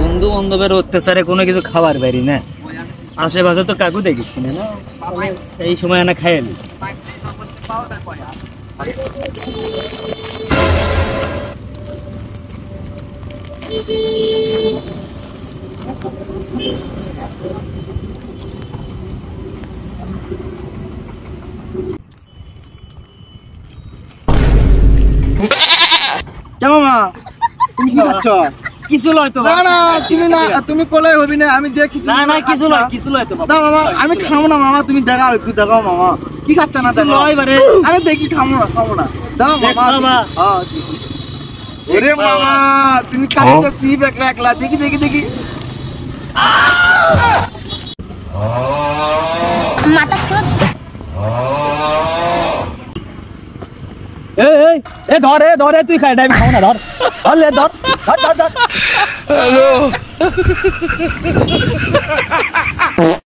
বন্ধু বান্ধবের অত্যাচারে কোনো কিছু খাবার পারি না, আশেপাশে তো কাকু দেখিচ্ছি না, এই সময় না খাইলি। কেমন মা তুমি কি খাচ্ছ? কিছু লয় তো না না তুমি না তুমি কোলে হবি না, আমি দেখছি না না কিছু লয়, কিছু লয় তো না মামা, আমি খাবো না মামা, তুমি দেখাও একটু দেখাও মামা কি খাচ্ছ না কিছু দেখাও। লয় বারে। আরে দেখি খাবো না দাও দেখ মামা। বাবা। হ্যাঁ দেখি। ওরে মামা তুমি খাচ্ছ সিপ একলা একলা, দেখি দেখি দেখি। এ ধরে তুই খাই, আমি খাও না, ধর ধর লে, ধর ধর ধর ধর।